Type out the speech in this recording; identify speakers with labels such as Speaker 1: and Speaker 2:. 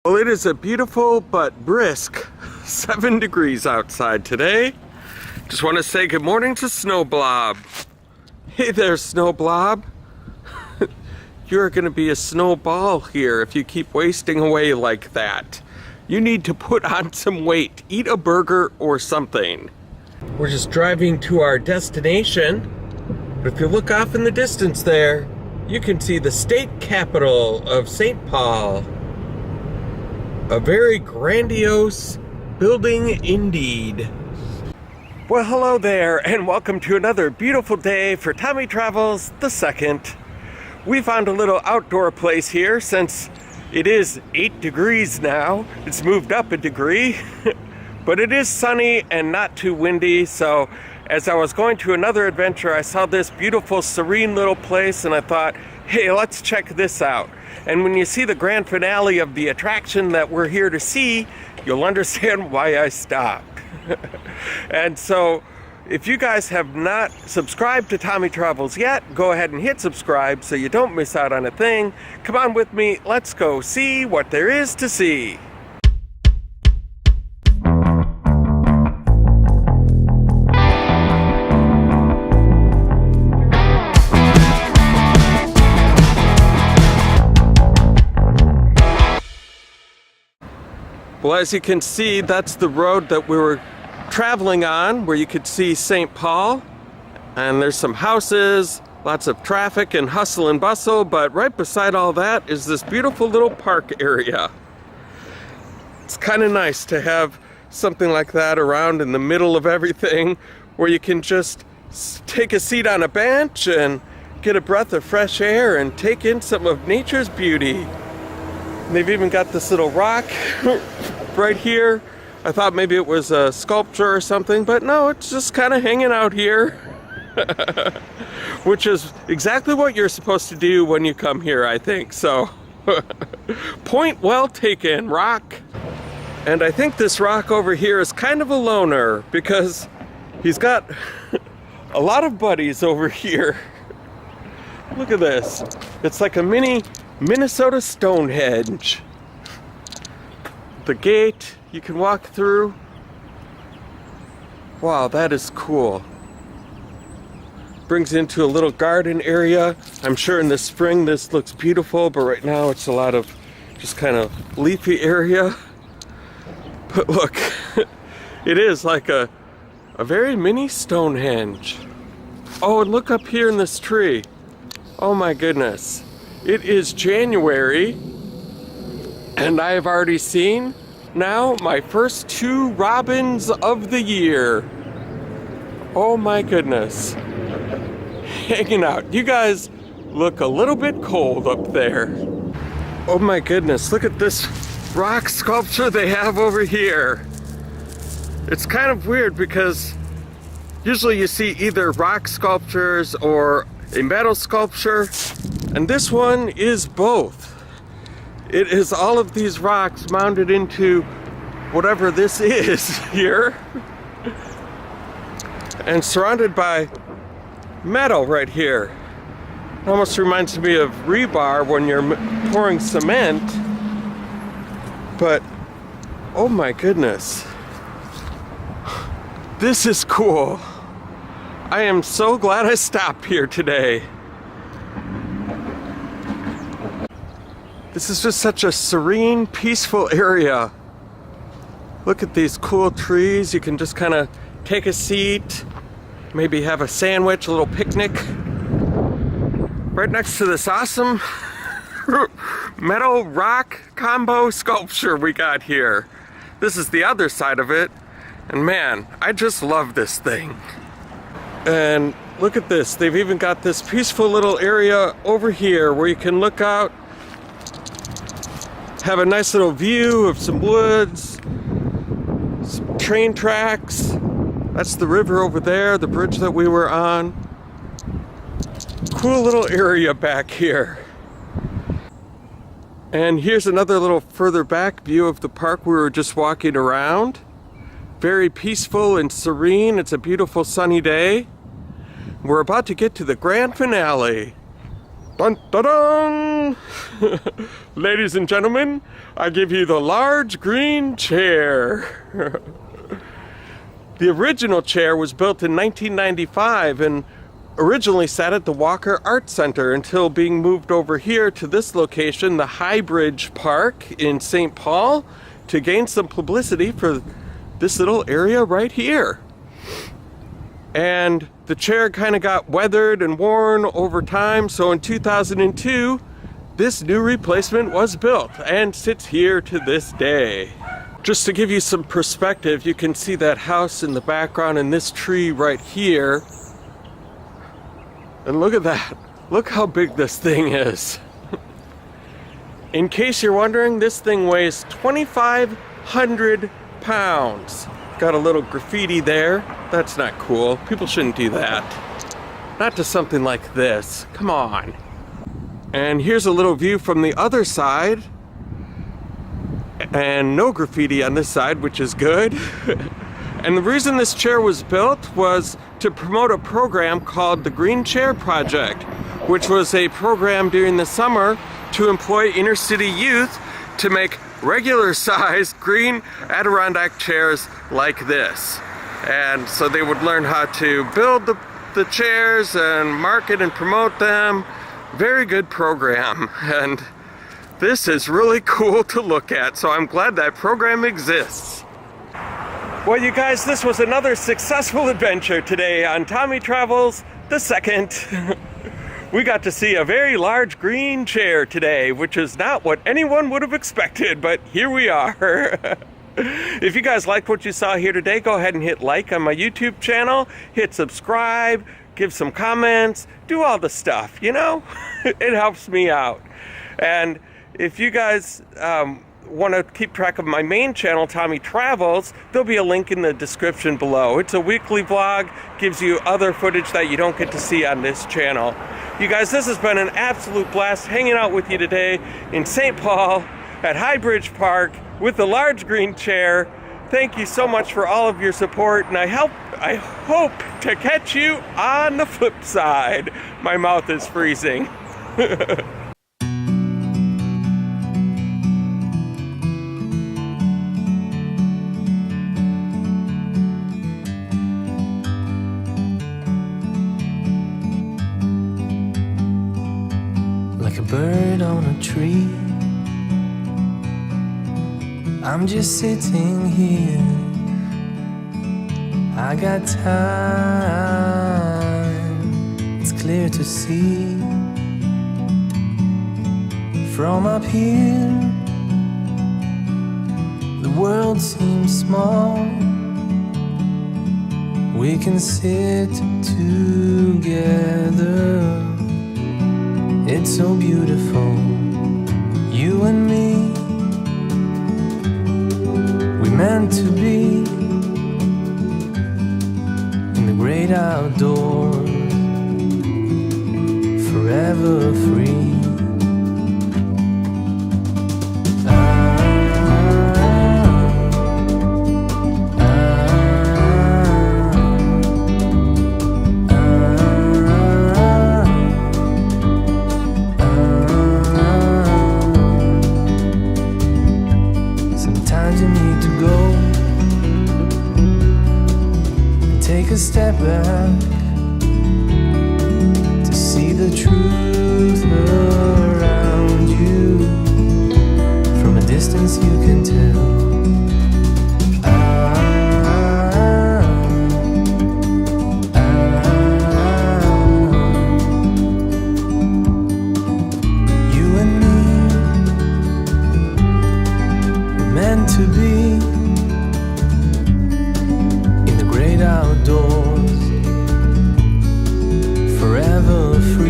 Speaker 1: Well, it is a beautiful but brisk 7 degrees outside today. Just want to say good morning to Snow Blob. Hey there, Snow Blob. You're going to be a snowball here if you keep wasting away like that. You need to put on some weight, eat a burger or something. We're just driving to our destination, but if you look off in the distance there, you can see the state capital of St. Paul. A very grandiose building indeed. Well, hello there, and welcome to another beautiful day for Tommy Travels the Second. We found a little outdoor place here since it is 8 degrees now. It's moved up a degree, but it is sunny and not too windy. So as I was going to another adventure, I saw this beautiful, serene little place, and I thought, hey, let's check this out. And when you see the grand finale of the attraction that we're here to see, you'll understand why I stopped. And so, if you guys have not subscribed to Tommy Travels yet, go ahead and hit subscribe so you don't miss out on a thing. Come on with me, let's go see what there is to see. Well, as you can see, that's the road that we were traveling on, where you could see St. Paul. And there's some houses, lots of traffic and hustle and bustle, but right beside all that is this beautiful little park area. It's kind of nice to have something like that around in the middle of everything, where you can just take a seat on a bench and get a breath of fresh air and take in some of nature's beauty. And they've even got this little rock right here. I thought maybe it was a sculpture or something, but no, it's just kind of hanging out here. Which is exactly what you're supposed to do when you come here, I think. So, point well taken, rock. And I think this rock over here is kind of a loner, because he's got a lot of buddies over here. Look at this. It's like a mini Minnesota Stonehenge. The gate you can walk through. Wow, that is cool. Brings into a little garden area. I'm sure in the spring this looks beautiful, but right now it's a lot of just kind of leafy area. But look, it is like a very mini Stonehenge. Oh, and look up here in this tree. Oh my goodness. It is January, and I have already seen now my first 2 robins of the year. Oh my goodness. Hanging out. You guys look a little bit cold up there. Oh my goodness, look at this rock sculpture they have over here. It's kind of weird because usually you see either rock sculptures or a metal sculpture, and this one is both. It is all of these rocks mounted into whatever this is here, and surrounded by metal right here. It almost reminds me of rebar when you're pouring cement, but oh my goodness, this is cool. I am so glad I stopped here today. This is just such a serene, peaceful area. Look at these cool trees. You can just kind of take a seat, maybe have a sandwich, a little picnic. Right next to this awesome metal rock combo sculpture we got here. This is the other side of it, and man, I just love this thing. And look at this, they've even got this peaceful little area over here where you can look out, have a nice little view of some woods, some train tracks. That's the river over there, the bridge that we were on. Cool little area back here. And here's another little further back view of the park we were just walking around. Very peaceful and serene. It's a beautiful sunny day. We're about to get to the grand finale. Dun dun dun! Ladies and gentlemen, I give you the large green chair. The original chair was built in 1995 and originally sat at the Walker Art Center until being moved over here to this location, the Highbridge Park in St. Paul, to gain some publicity for this little area right here. And the chair kind of got weathered and worn over time, so in 2002, this new replacement was built and sits here to this day. Just to give you some perspective, you can see that house in the background and this tree right here. And look at that. Look how big this thing is. In case you're wondering, this thing weighs 2,500 pounds. Got a little graffiti there. That's not cool. People shouldn't do that. Not to something like this. Come on. And here's a little view from the other side. And no graffiti on this side, which is good. And the reason this chair was built was to promote a program called the Green Chair Project, which was a program during the summer to employ inner city youth to make regular sized green Adirondack chairs like this. And so they would learn how to build the chairs and market and promote them. Very good program. And this is really cool to look at, so I'm glad that program exists. Well, you guys, this was another successful adventure today on Tommy Travels the Second. We got to see a very large green chair today, which is not what anyone would have expected, but here we are. If you guys liked what you saw here today, go ahead and hit like on my YouTube channel, hit subscribe, give some comments, do all the stuff, you know? It helps me out. And if you guys want to keep track of my main channel, Tommy Travels, there'll be a link in the description below. It's a weekly vlog, gives you other footage that you don't get to see on this channel. You guys, this has been an absolute blast hanging out with you today in St. Paul at Highbridge Park with the large green chair. Thank you so much for all of your support, and I hope to catch you on the flip side. My mouth is freezing.
Speaker 2: Like a bird on a tree, I'm just sitting here. I got time, it's clear to see. From up here, the world seems small. We can sit together. It's so beautiful, you and me. We meant to be in the great outdoors, forever free. Sometimes you need to go and take a step back to see the truth around you. From a distance you can tell. You and me were meant to be in the great outdoors, forever free.